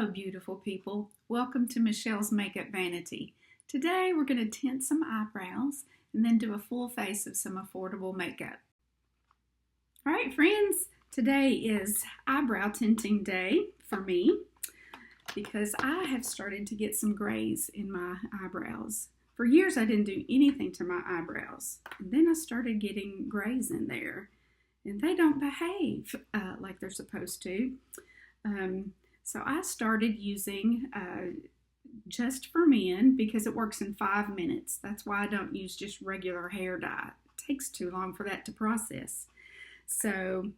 Hello, beautiful people. Welcome to Michelle's Makeup Vanity. Today we're going to tint some eyebrows and then do a full face of some affordable makeup. All right, friends, today is eyebrow tinting day for me because I have started to get some grays in my eyebrows. For years I didn't do anything to my eyebrows, and then I started getting grays in there, and they don't behave like they're supposed to. So I started using Just for Men because it works in 5 minutes. That's why I don't use just regular hair dye. It takes too long for that to process. So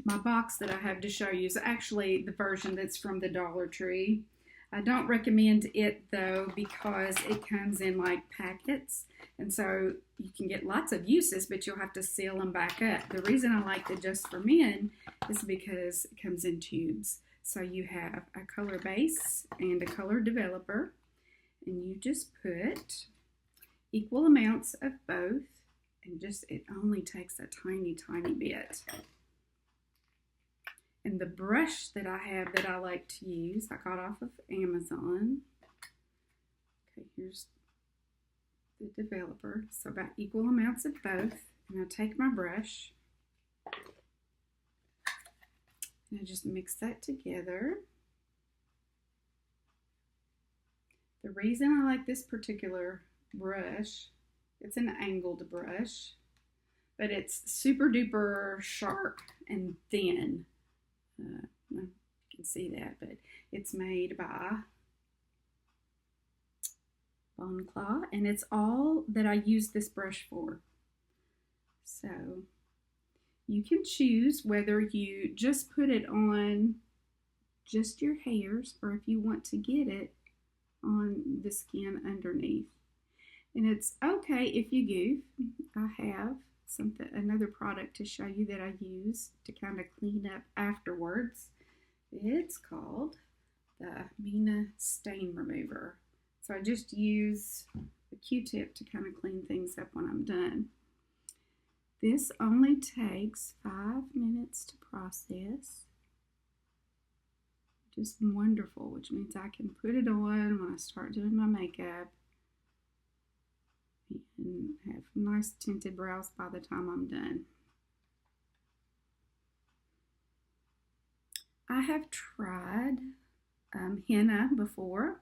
my box that I have to show you is actually the version that's from the Dollar Tree. I don't recommend it though because it comes in like packets, and so you can get lots of uses, but you'll have to seal them back up. The reason I like the Just for Men is because it comes in tubes. So you have a color base and a color developer, and you just put equal amounts of both, and it only takes a tiny bit. And the brush that I have that I like to use, I got off of Amazon. Okay, here's the developer. So about equal amounts of both. And I take my brush and I just mix that together. The reason I like this particular brush, it's an angled brush, but it's super duper sharp and thin. You can see that, but it's made by Bone Claw, and it's all that I use this brush for. So you can choose whether you just put it on just your hairs or if you want to get it on the skin underneath. And it's okay if you goof. I have another product to show you that I use to kind of clean up afterwards. It's called the Mina Stain Remover. So I just use a Q-tip to kind of clean things up when I'm done. This only takes 5 minutes to process. Just wonderful, which means I can put it on when I start doing my makeup and have nice tinted brows by the time I'm done. I have tried henna before,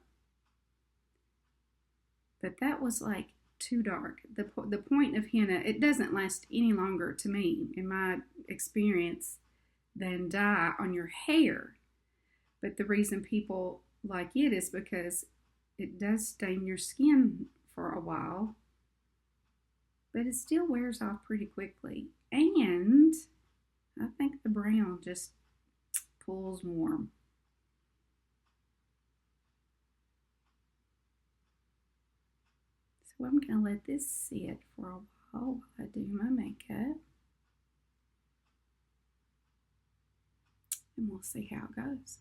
but that was like too dark. The point of henna, it doesn't last any longer to me, in my experience, than dye on your hair. But the reason people like it is because it does stain your skin for a while, but it still wears off pretty quickly. And I think the brown just pulls warm. So I'm going to let this sit for a while I do my makeup. And we'll see how it goes.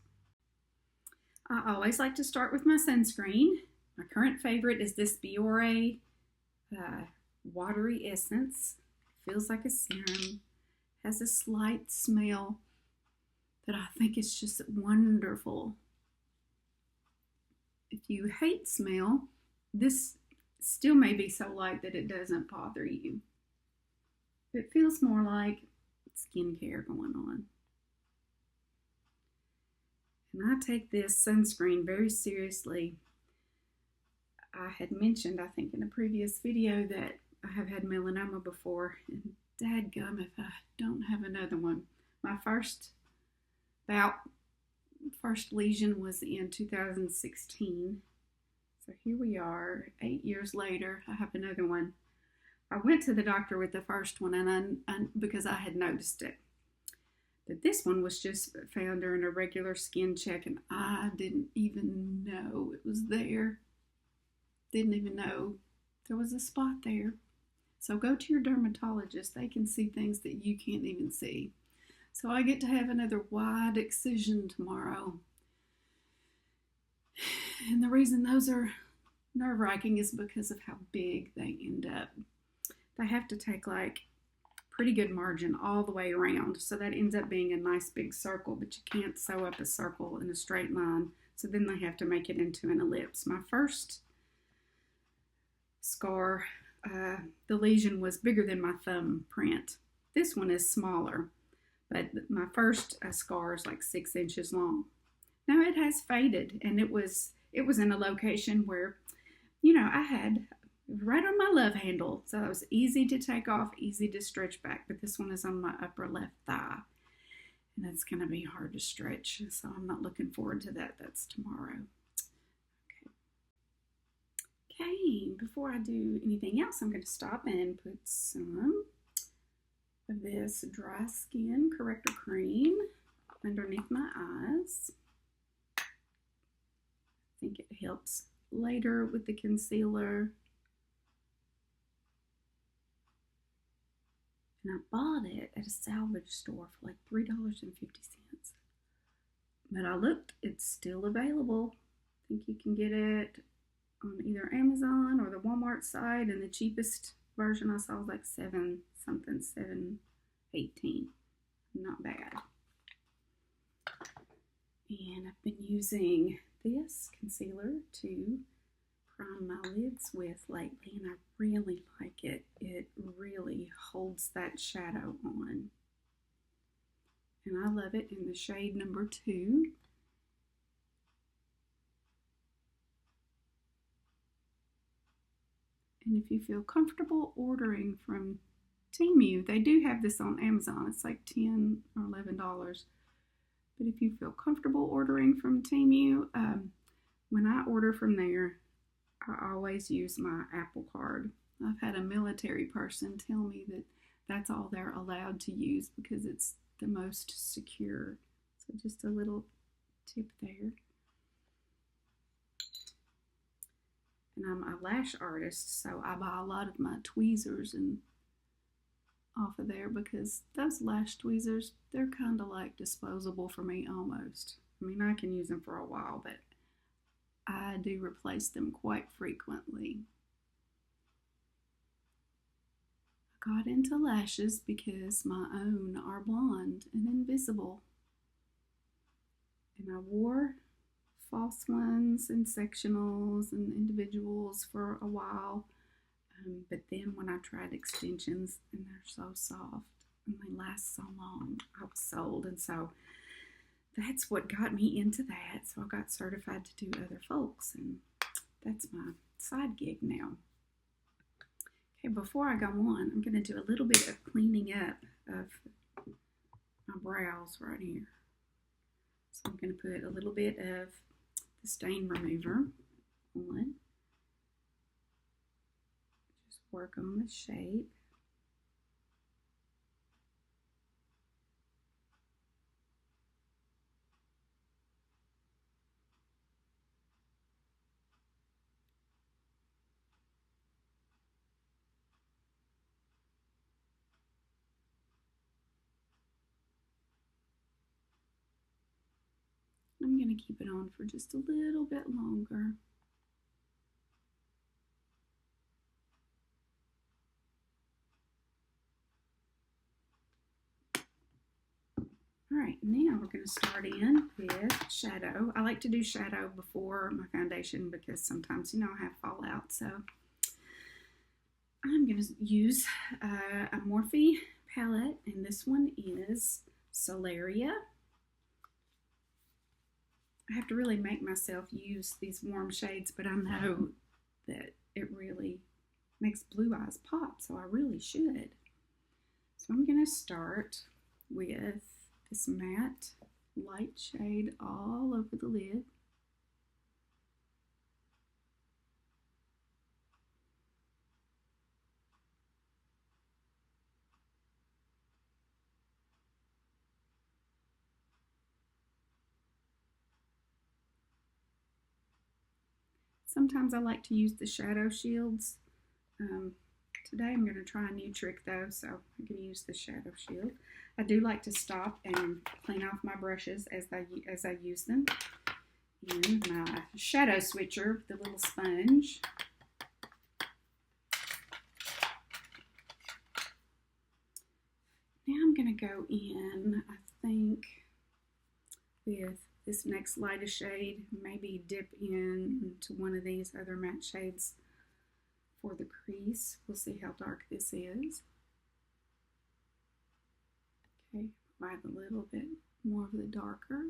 I always like to start with my sunscreen. My current favorite is this Biore Watery Essence. Feels like a serum. Has a slight smell that I think is just wonderful. If you hate smell, this still may be so light that it doesn't bother you. It feels more like skincare going on. And I take this sunscreen very seriously. I had mentioned, I think in a previous video, that I have had melanoma before, and dadgum if I don't have another one. My first lesion was in 2016. So here we are, 8 years later, I have another one. I went to the doctor with the first one and because I had noticed it. But this one was just found during a regular skin check, and I didn't even know it was there. Didn't even know there was a spot there. So go to your dermatologist. They can see things that you can't even see. So I get to have another wide excision tomorrow. And the reason those are nerve-wracking is because of how big they end up. They have to take like pretty good margin all the way around. So that ends up being a nice big circle, but you can't sew up a circle in a straight line. So then they have to make it into an ellipse. My first scar, the lesion was bigger than my thumb print. This one is smaller, but my first scar is like 6 inches long. Now it has faded, and it was in a location where, you know, I had right on my love handle, so it was easy to take off, easy to stretch back. But this one is on my upper left thigh, and that's going to be hard to stretch, so I'm not looking forward to that. That's tomorrow. Okay, before I do anything else, I'm going to stop and put some of this dry skin corrector cream underneath my eyes. I think it helps later with the concealer. And I bought it at a salvage store for like $3.50. But I looked, it's still available. I think you can get it on either Amazon or the Walmart site, and the cheapest version I saw was like $7 something, $7.18. Not bad. And I've been using this concealer to prime my lids with lately, and I really like it. It really holds that shadow on. And I love it in the shade number 2. And if you feel comfortable ordering from Temu, they do have this on Amazon. It's like $10 or $11. But if you feel comfortable ordering from Temu, when I order from there, I always use my Apple Card. I've had a military person tell me that that's all they're allowed to use because it's the most secure. So just a little tip there. And I'm a lash artist, so I buy a lot of my tweezers and off of there because those lash tweezers, they're kind of like disposable for me almost. I mean, I can use them for a while, but I do replace them quite frequently. I got into lashes because my own are blonde and invisible. And I wore false ones and sectionals and individuals for a while. But then when I tried extensions, and they're so soft and they last so long, I was sold. And so that's what got me into that. So I got certified to do other folks, and that's my side gig now. Okay, before I go on, I'm going to do a little bit of cleaning up of my brows right here. So I'm going to put a little bit of the stain remover on. Just work on the shape. I'm going to keep it on for just a little bit longer. All right, now we're going to start in with shadow. I like to do shadow before my foundation because sometimes, you know, I have fallout. So I'm going to use a Morphe palette, and this one is Solaria. I have to really make myself use these warm shades, but I know that it really makes blue eyes pop, so I really should. So I'm going to start with this matte light shade all over the lid. Sometimes I like to use the shadow shields. Today I'm going to try a new trick though, so I'm going to use the shadow shield. I do like to stop and clean off my brushes as I use them. And my shadow switcher, the little sponge. Now I'm going to go in, I think, with this next lightest shade, maybe dip into one of these other matte shades for the crease. We'll see how dark this is. Okay, provide a little bit more of the darker.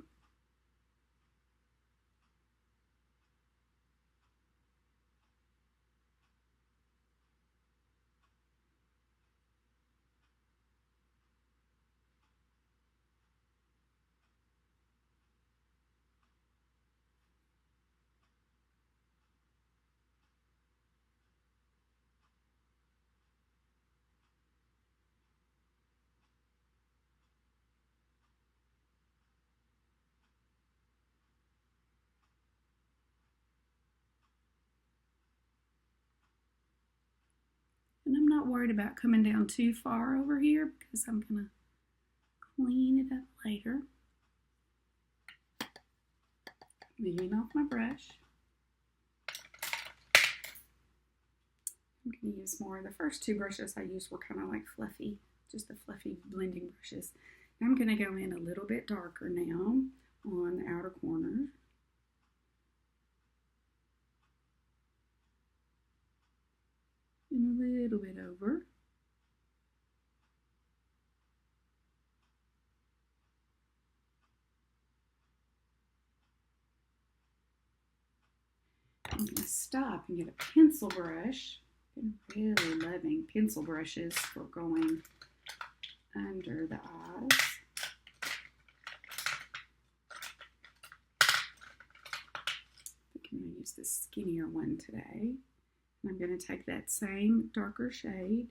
And I'm not worried about coming down too far over here because I'm going to clean it up later. Moving off my brush. I'm going to use more. The first two brushes I used were kind of like fluffy, just the fluffy blending brushes. Now I'm going to go in a little bit darker now on the outer corner. And a little bit over. I'm going to stop and get a pencil brush. I'm really loving pencil brushes for going under the eyes. I'm going to use this skinnier one today. And I'm going to take that same darker shade.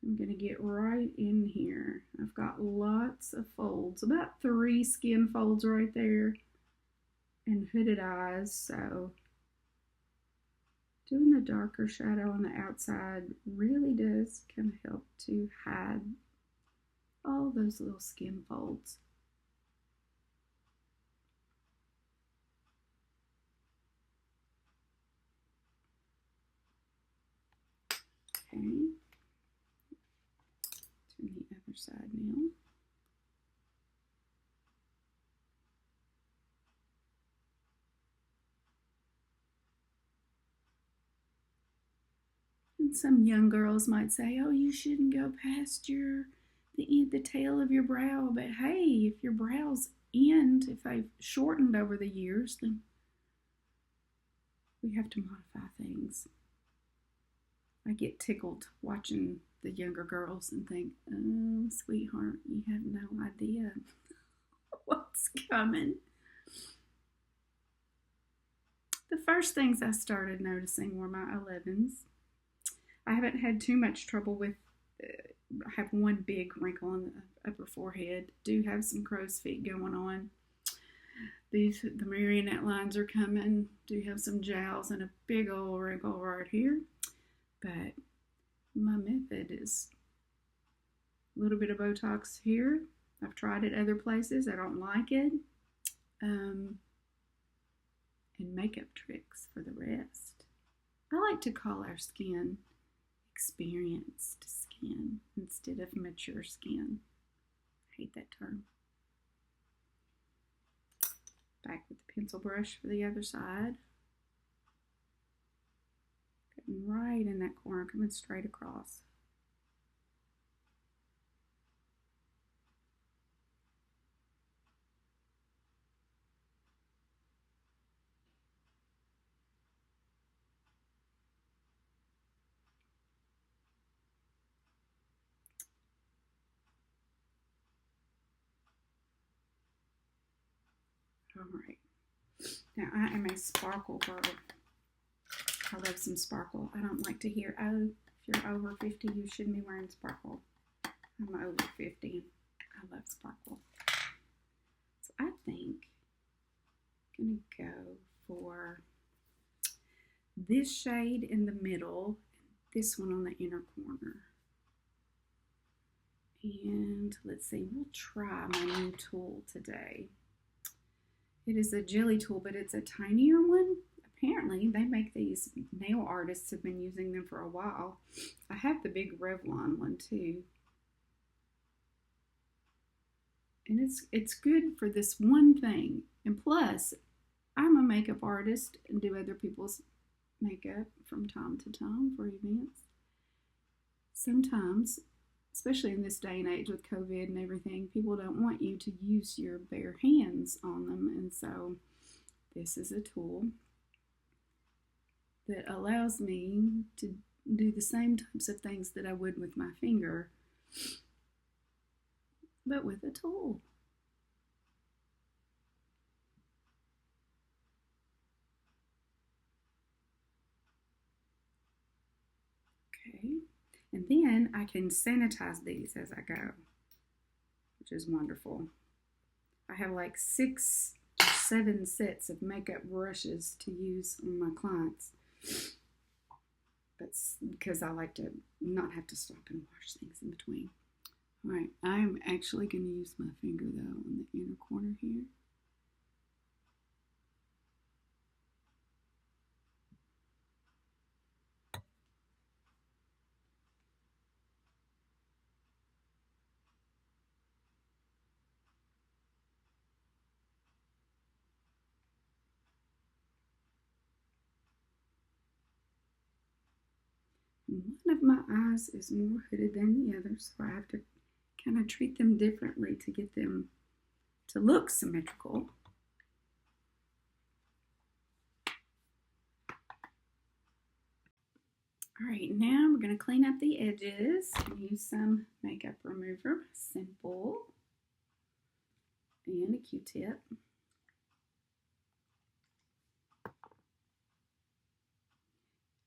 I'm going to get right in here. I've got lots of folds, about 3 skin folds right there, and hooded eyes, so doing the darker shadow on the outside really does kind of help to hide all those little skin folds. Okay, turn the other side now. And some young girls might say, oh, you shouldn't go past the tail of your brow. But hey, if your brows end, if they've shortened over the years, then we have to modify things. I get tickled watching the younger girls and think, oh, sweetheart, you have no idea what's coming. The first things I started noticing were my 11s. I haven't had too much trouble with, I have one big wrinkle on the upper forehead. Do have some crow's feet going on. The marionette lines are coming. Do have some jowls and a big old wrinkle right here. But my method is a little bit of Botox here. I've tried it other places. I don't like it. And makeup tricks for the rest. I like to call our skin experienced skin instead of mature skin. I hate that term. Back with the pencil brush for the other side. Cutting right in that corner, coming straight across. All right. Now I am a sparkle girl. I love some sparkle. I don't like to hear, oh, if you're over 50, you shouldn't be wearing sparkle. I'm over 50 and I love sparkle. So I think I'm going to go for this shade in the middle, this one on the inner corner. And let's see, we'll try my new tool today. It is a jelly tool, but it's a tinier one. Apparently, they make these, nail artists have been using them for a while. I have the big Revlon one too. And it's good for this one thing. And plus, I'm a makeup artist and do other people's makeup from time to time for events. Sometimes, especially in this day and age with COVID and everything, people don't want you to use your bare hands on them. And so this is a tool that allows me to do the same types of things that I would with my finger, but with a tool. Okay, and then I can sanitize these as I go, which is wonderful. I have like 6 or 7 sets of makeup brushes to use on my clients. That's because I like to not have to stop and wash things in between. All right, I'm actually going to use my finger though in the inner corner here. One of my eyes is more hooded than the other, so I have to kind of treat them differently to get them to look symmetrical. All right, now we're going to clean up the edges and use some makeup remover, simple, and a Q-tip.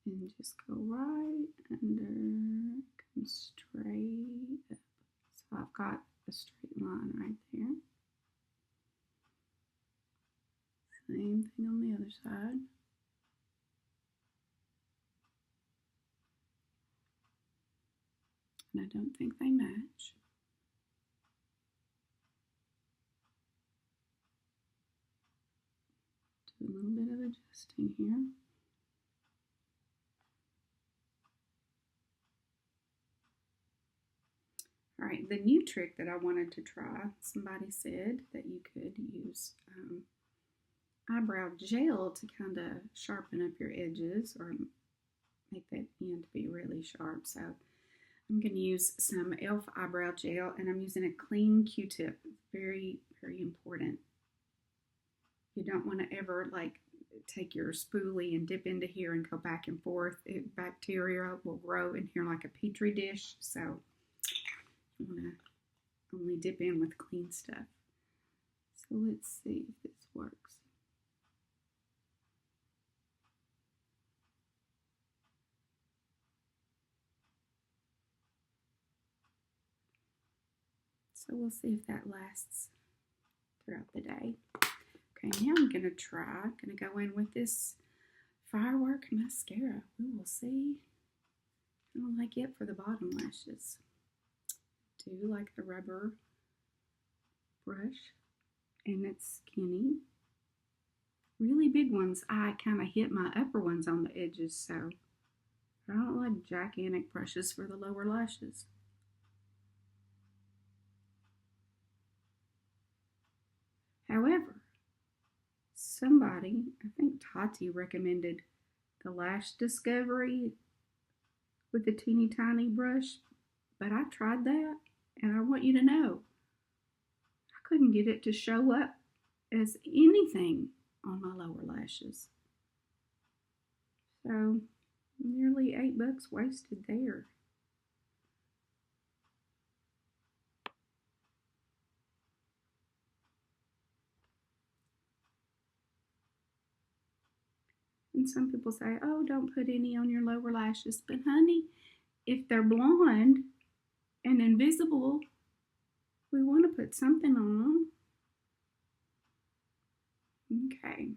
And just go right under, come straight up. So I've got a straight line right there. Same thing on the other side. And I don't think they match. Do a little bit of adjusting here. All right, the new trick that I wanted to try, somebody said that you could use eyebrow gel to kind of sharpen up your edges or make that end be really sharp. So I'm going to use some e.l.f. eyebrow gel, and I'm using a clean Q-tip. Very, very important. You don't want to ever like take your spoolie and dip into here and go back and forth. Bacteria will grow in here like a petri dish. So you want to only dip in with clean stuff. So let's see if this works. So we'll see if that lasts throughout the day. Okay, now I'm going to go in with this Firework mascara. We will see. I don't like it for the bottom lashes. I do like the rubber brush, and it's skinny. Really big ones, I kind of hit my upper ones on the edges, so I don't like gigantic brushes for the lower lashes. However, somebody, I think Tati, recommended the Lash Discovery with the teeny tiny brush, but I tried that, and I want you to know, I couldn't get it to show up as anything on my lower lashes. So nearly $8 wasted there. And some people say, oh, don't put any on your lower lashes. But honey, if they're blonde and invisible, we want to put something on them. Okay.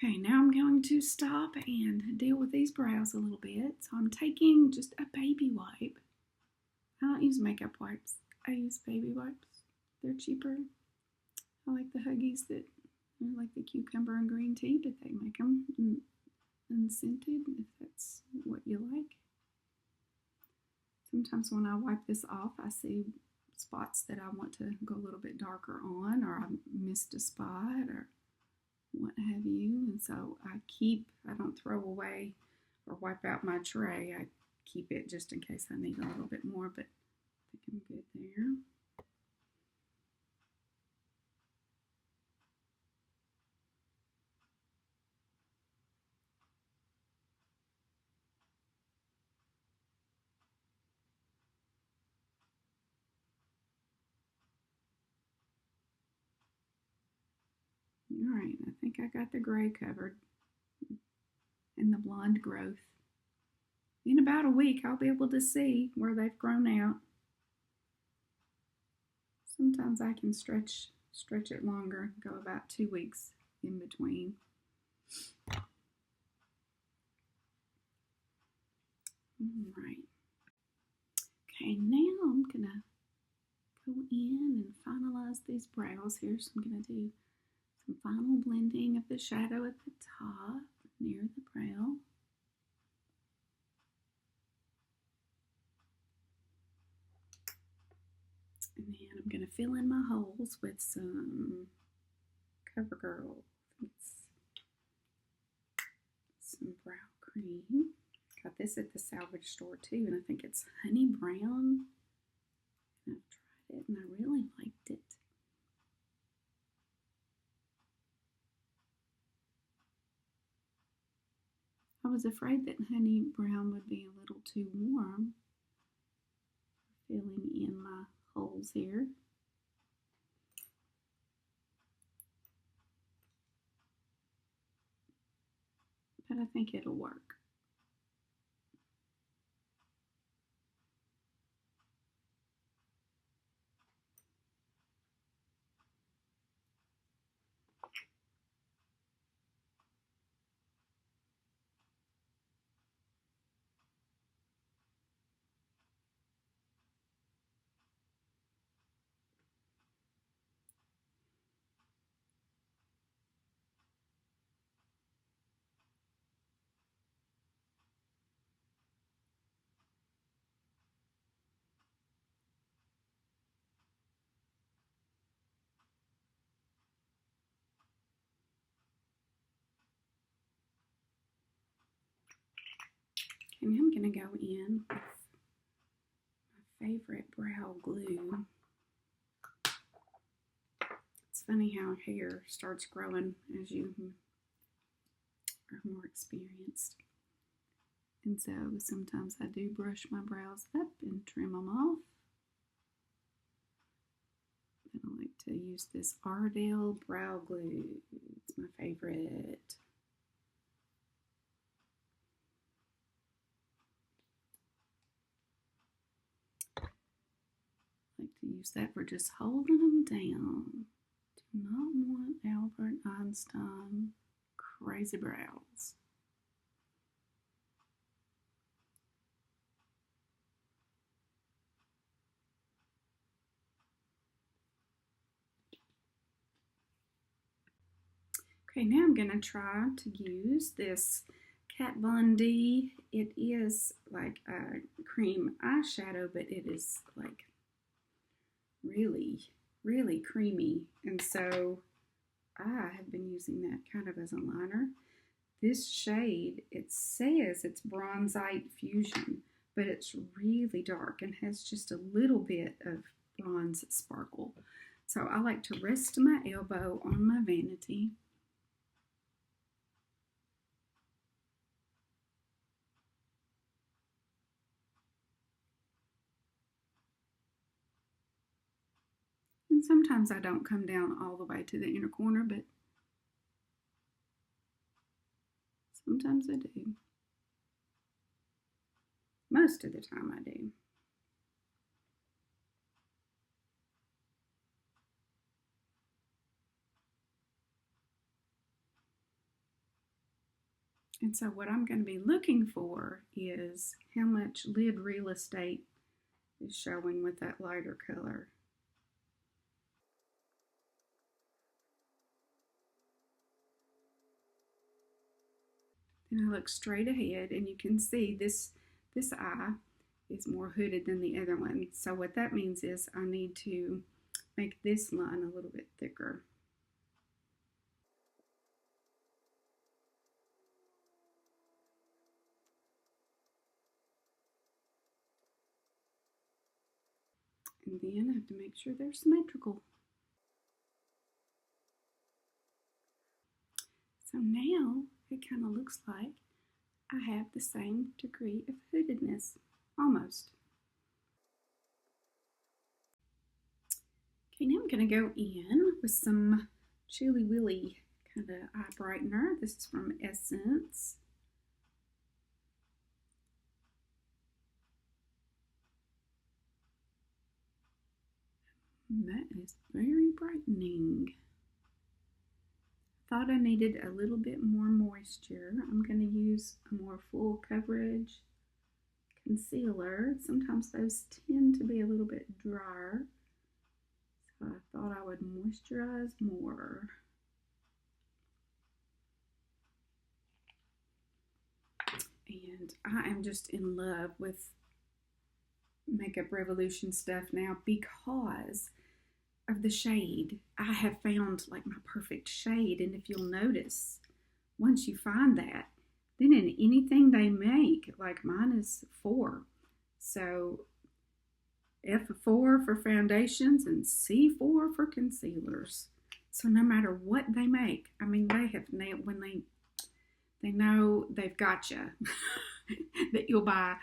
Okay, now I'm going to stop and deal with these brows a little bit. So I'm taking just a baby wipe. I don't use makeup wipes. I use baby wipes. They're cheaper. I like the Huggies that are like the cucumber and green tea, but they make them unscented if that's what you like. Sometimes when I wipe this off, I see spots that I want to go a little bit darker on, or I missed a spot or what have you. And so I don't throw away or wipe out my tray. I keep it just in case I need a little bit more, but I think I'm good there. All right, I think I got the gray covered and the blonde growth. In about a week, I'll be able to see where they've grown out. Sometimes I can stretch it longer, go about 2 weeks in between. All right. Okay, now I'm gonna go in and finalize these brows here. So I'm gonna do some final blending of the shadow at the top near the brow. And then I'm going to fill in my holes with some CoverGirl. Some brow cream. Got this at the salvage store too, and I think it's honey brown. And I've tried it and I really liked it. I was afraid that honey brown would be a little too warm. Filling in my holes here. But I think it'll work. And I'm going to go in with my favorite brow glue. It's funny how hair starts growing as you are more experienced. And so sometimes I do brush my brows up and trim them off. And I like to use this Ardell brow glue. It's my favorite. I like to use that for just holding them down. Do not want Albert Einstein crazy brows. Okay, now I'm going to try to use this Kat Von D. It is like a cream eyeshadow, but it is like really, really creamy. And so I have been using that kind of as a liner. This shade, it says it's Bronzite Fusion, but it's really dark and has just a little bit of bronze sparkle. So I like to rest my elbow on my vanity. And sometimes I don't come down all the way to the inner corner, but sometimes I do. Most of the time I do. And so what I'm going to be looking for is how much lid real estate is showing with that lighter color. Then I look straight ahead and you can see this eye is more hooded than the other one. So what that means is I need to make this line a little bit thicker. And then I have to make sure they're symmetrical. So now it kind of looks like I have the same degree of hoodedness, almost. Okay, now I'm going to go in with some Chilly Willy kind of eye brightener. This is from Essence. And that is very brightening. Thought I needed a little bit more moisture. I'm going to use a more full coverage concealer. Sometimes those tend to be a little bit drier. So I thought I would moisturize more. And I am just in love with Makeup Revolution stuff now because of the shade. I have found like my perfect shade, and if you'll notice, once you find that, then in anything they make, like mine is 4. So F4 for foundations and C4 for concealers. So no matter what they make, I mean, they have nailed when they know they've got you that you'll buy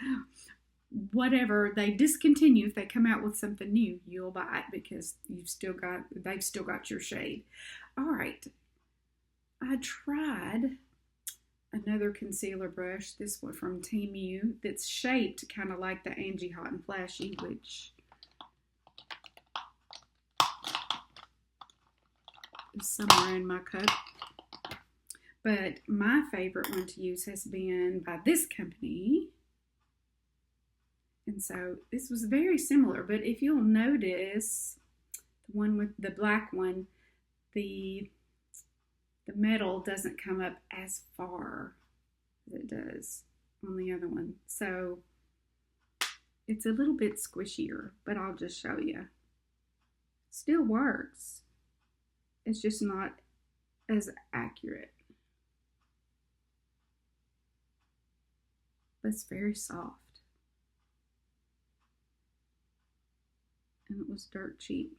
whatever they discontinue. If they come out with something new, you'll buy it because they've still got your shade. All right, I tried another concealer brush, this one from Temu, that's shaped kind of like the Angie Hot and Flashy, which is somewhere in my cup. But my favorite one to use has been by this company. And so this was very similar, but if you'll notice, the one with the black one, the metal doesn't come up as far as it does on the other one. So it's a little bit squishier, but I'll just show you. Still works. It's just not as accurate. But it's very soft. And it was dirt cheap.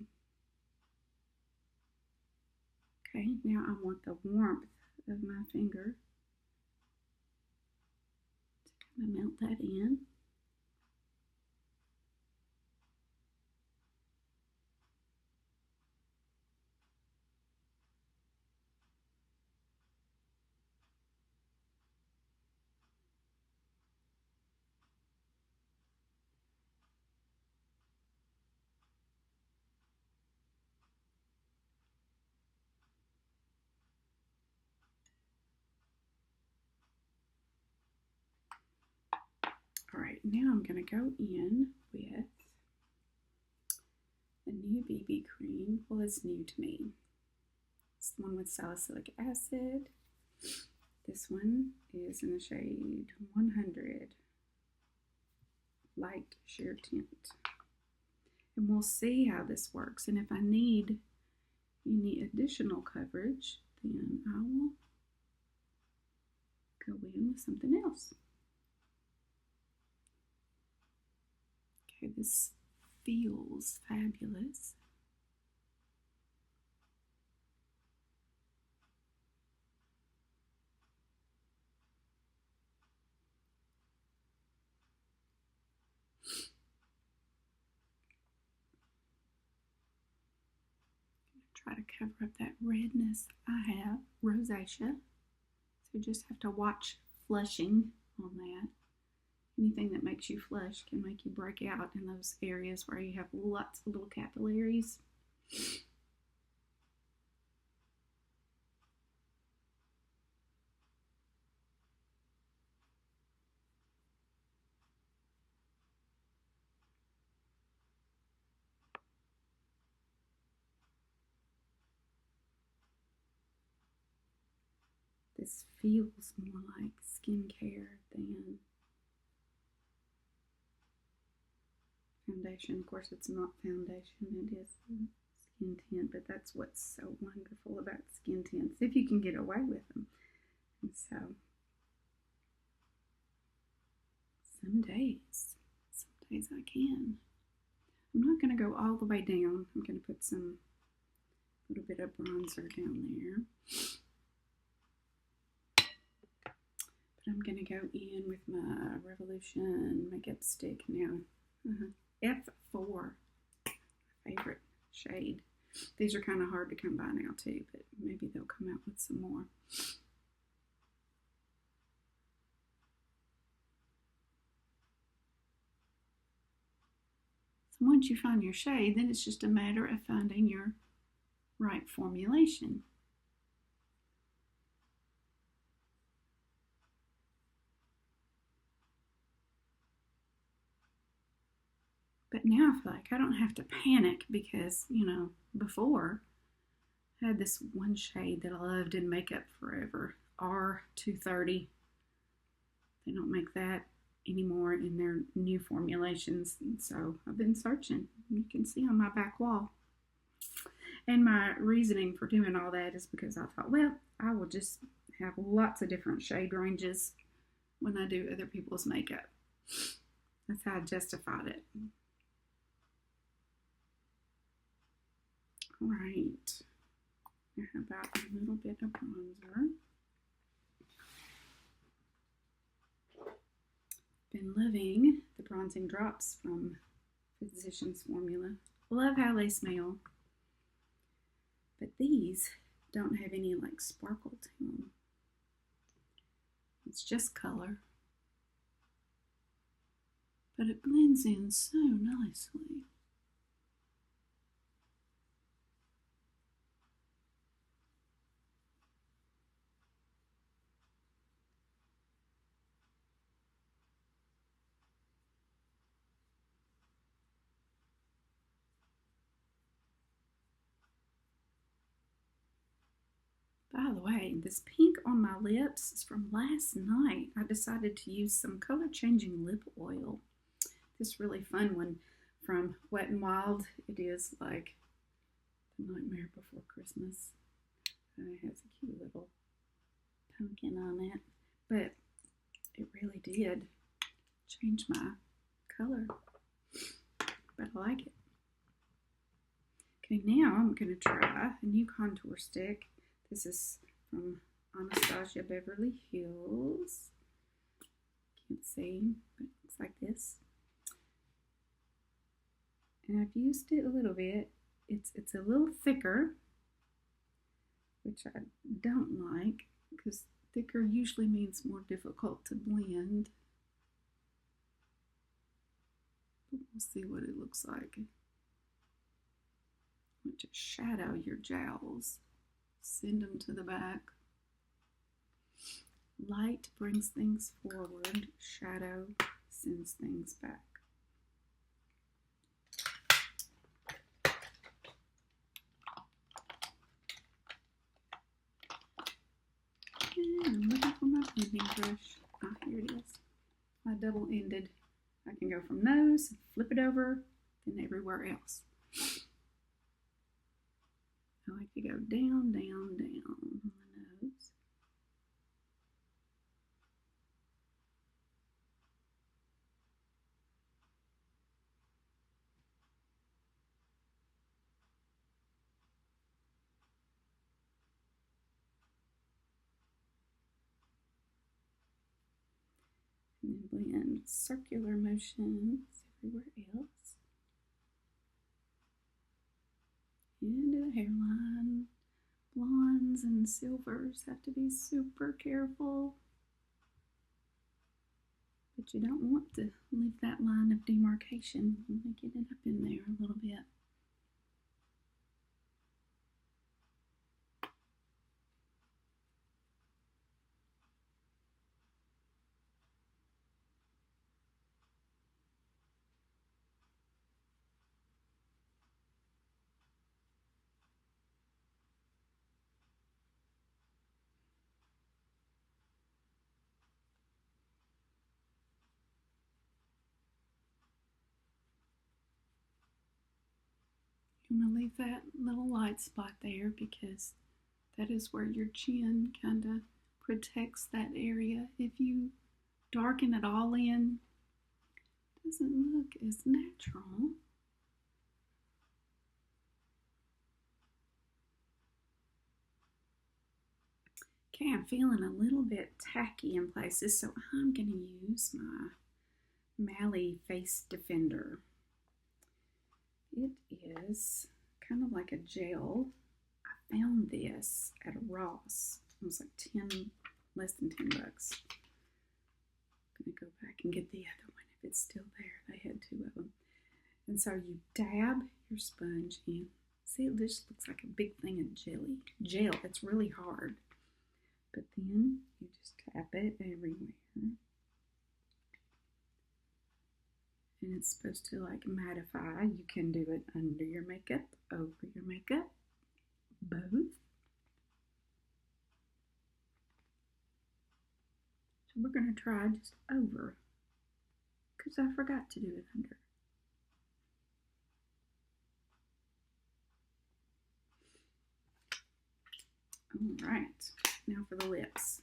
Okay, now I want the warmth of my finger to kind of melt that in. All right, now I'm going to go in with the new BB cream. Well, it's new to me. It's the one with salicylic acid. This one is in the shade 100, light sheer tint. And we'll see how this works. And if I need any additional coverage, then I will go in with something else. Okay, this feels fabulous. Try to cover up that redness I have, rosacea. So just have to watch flushing on that. Anything that makes you flush can make you break out in those areas where you have lots of little capillaries. This feels more like skincare than foundation. Of course, it's not foundation, it is skin tint, but that's what's so wonderful about skin tints, if you can get away with them. And so, some days I can. I'm not going to go all the way down. I'm going to put some little bit of bronzer down there. But I'm going to go in with my Revolution makeup stick now. F4, favorite shade. These are kind of hard to come by now too, but maybe they'll come out with some more. So once you find your shade, then it's just a matter of finding your right formulation. But now I feel like I don't have to panic because, you know, before I had this one shade that I loved in makeup forever, R230. They don't make that anymore in their new formulations. And so I've been searching. You can see on my back wall. And my reasoning for doing all that is because I thought, well, I will just have lots of different shade ranges when I do other people's makeup. That's how I justified it. All right. Now how about a little bit of bronzer? Been loving the bronzing drops from Physicians Formula. Love how they smell. But these don't have any like sparkle to them. It's just color. But it blends in so nicely. By the way, this pink on my lips is from last night. I decided to use some color changing lip oil. This really fun one from Wet n Wild. It is like The Nightmare Before Christmas. It has a cute little pumpkin on it. But it really did change my color. But I like it. Okay, now I'm going to try a new contour stick. This is from Anastasia Beverly Hills. Can't see, but it looks like this. And I've used it a little bit. It's a little thicker, which I don't like because thicker usually means more difficult to blend. But we'll see what it looks like. Just shadow your jowls. Send them to the back. Light brings things forward. Shadow sends things back. And I'm looking for my blending brush. Ah, here it is. My double-ended. I can go from nose, flip it over, then everywhere else. I like to go down, down, down on the nose. And then blend circular motions everywhere else. Into the hairline. Blondes and silvers have to be super careful. But you don't want to leave that line of demarcation. You want to get it up in there a little bit. I'm going to leave that little light spot there because that is where your chin kind of protects that area. If you darken it all in, it doesn't look as natural. Okay, I'm feeling a little bit tacky in places, so I'm going to use my Mally Face Defender. It is kind of like a gel. I found this at a Ross. It was like less than 10 bucks. I'm going to go back and get the other one if it's still there. They had 2 of them. And so you dab your sponge in. See, it just looks like a big thing of gel. It's really hard. But then you just tap it everywhere. And it's supposed to like mattify. You can do it under your makeup, over your makeup, both. So we're going to try just over because I forgot to do it under. All right, now for the lips.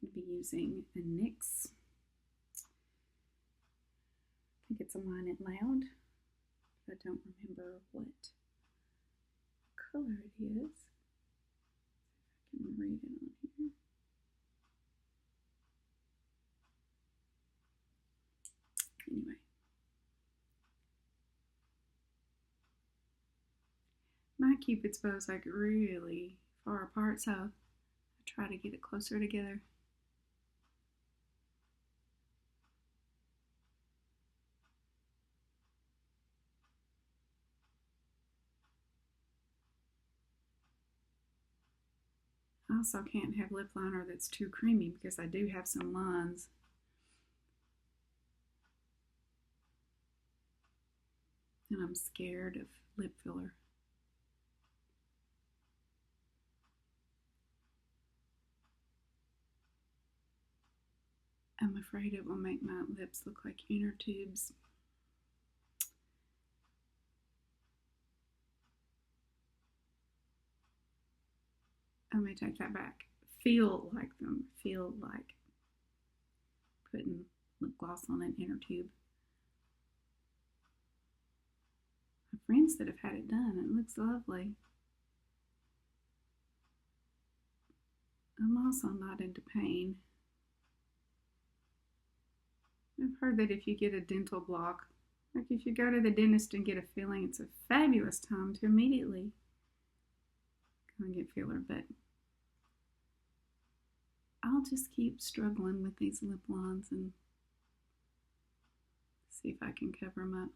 I'm going to be using a NYX. I think it's a Line It Loud, but I don't remember what color it is. I can read it on here. Anyway. My Cupid's bow is like really far apart, so I try to get it closer together. I also can't have lip liner that's too creamy because I do have some lines. And I'm scared of lip filler. I'm afraid it will make my lips look like inner tubes. Let me take that back. Feel like them. Feel like putting lip gloss on an inner tube. My friends that have had it done, it looks lovely. I'm also not into pain. I've heard that if you get a dental block, like if you go to the dentist and get a filling, it's a fabulous time to immediately go and get filler, but I'll just keep struggling with these lip lines and see if I can cover them up.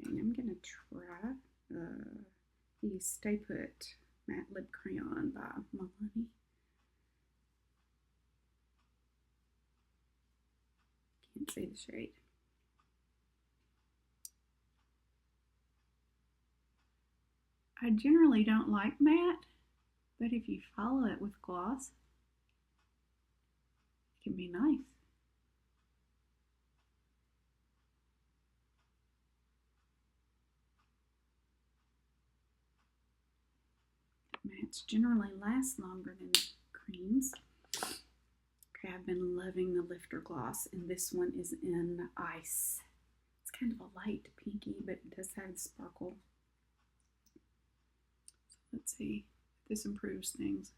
Okay, I'm going to try the Stay Put Matte Lip Crayon by Milani. Can't see the shade. I generally don't like matte, but if you follow it with gloss, it can be nice. Mattes generally last longer than creams. Okay, I've been loving the Lifter Gloss, and this one is in Ice. It's kind of a light pinky, but it does have the sparkle. So let's see if this improves things.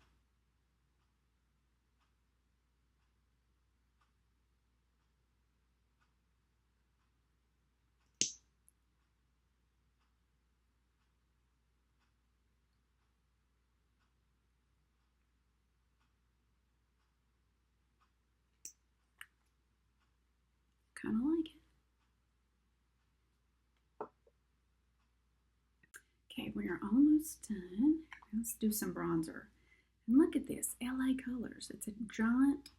Kind of like it. Okay, we are almost done. Let's do some bronzer. And look at this, LA Colors. It's a giant,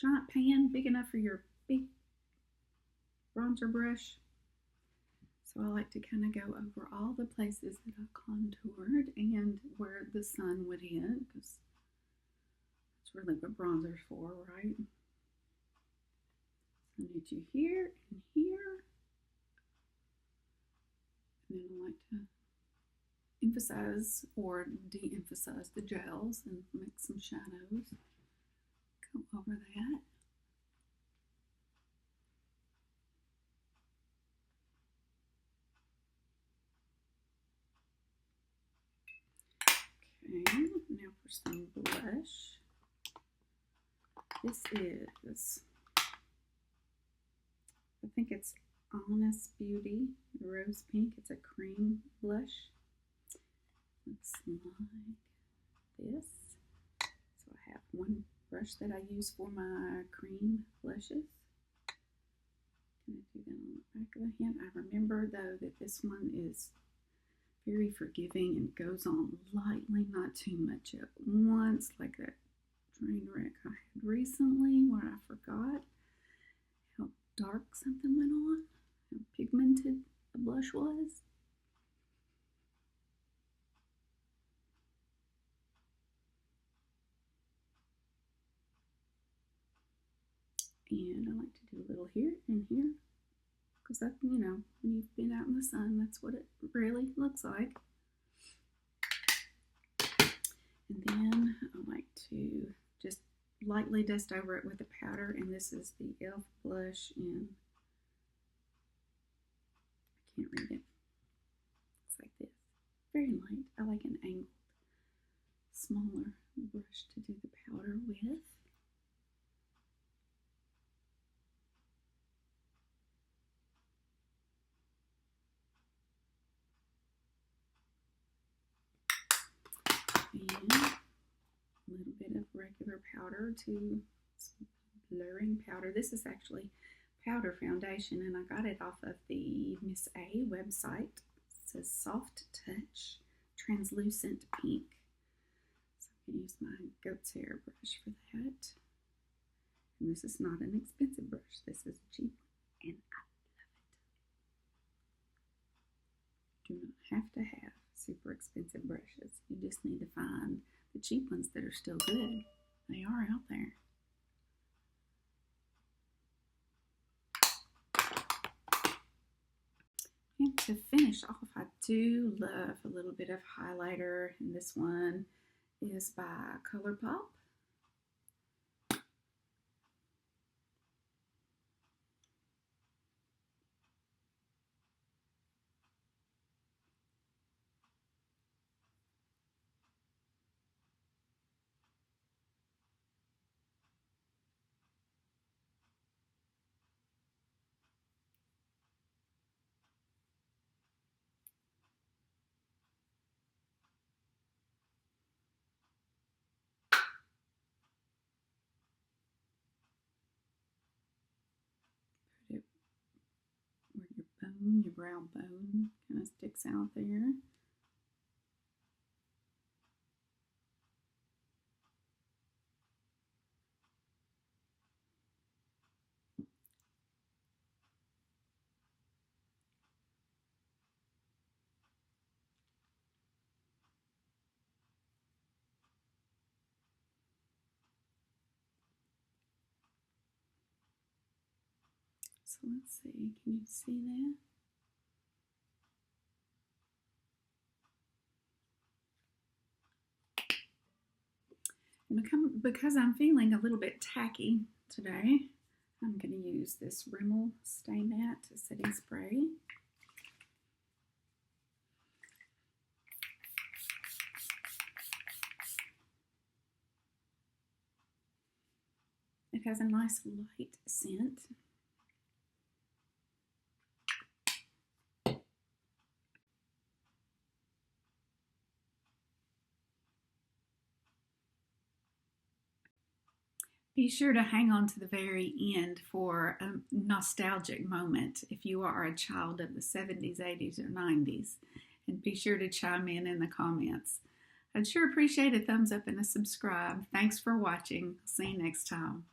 giant pan, big enough for your big bronzer brush. So I like to kind of go over all the places that I contoured and where the sun would hit, because that's really what bronzer's for, right? I need you here and here. And then I like to emphasize or de-emphasize the gels and make some shadows. Go over that. Okay, now for some blush. This is, I think it's Honest Beauty Rose Pink. It's a cream blush. Looks like this. So I have one brush that I use for my cream blushes. I'm going to do that on the back of the hand. I remember though that this one is very forgiving and goes on lightly, not too much at once, like that train wreck I had recently where I forgot how dark something went on, how pigmented the blush was. And I like to do a little here and here because that, you know, when you've been out in the sun, that's what it really looks like. And then I like to just lightly dust over it with a powder, and this is the e.l.f. blush in, I can't read it, it's like this, very light. I like an angled, smaller brush to do the powder with. And a little bit of regular powder to some blurring powder. This is actually powder foundation, and I got it off of the Miss A website. It says Soft Touch Translucent Pink. So I can use my goat's hair brush for that. And this is not an expensive brush. This is cheap, and I love it. Do not have to have super expensive brushes. You just need to find the cheap ones that are still good. They are out there. And to finish off, I do love a little bit of highlighter, and this one is by ColourPop. Your brow bone kind of sticks out there. So let's see, can you see that? Because I'm feeling a little bit tacky today, I'm going to use this Rimmel Stay Matte Setting Spray. It has a nice light scent. Be sure to hang on to the very end for a nostalgic moment if you are a child of the 70s, 80s, or 90s. And be sure to chime in the comments. I'd sure appreciate a thumbs up and a subscribe. Thanks for watching. See you next time.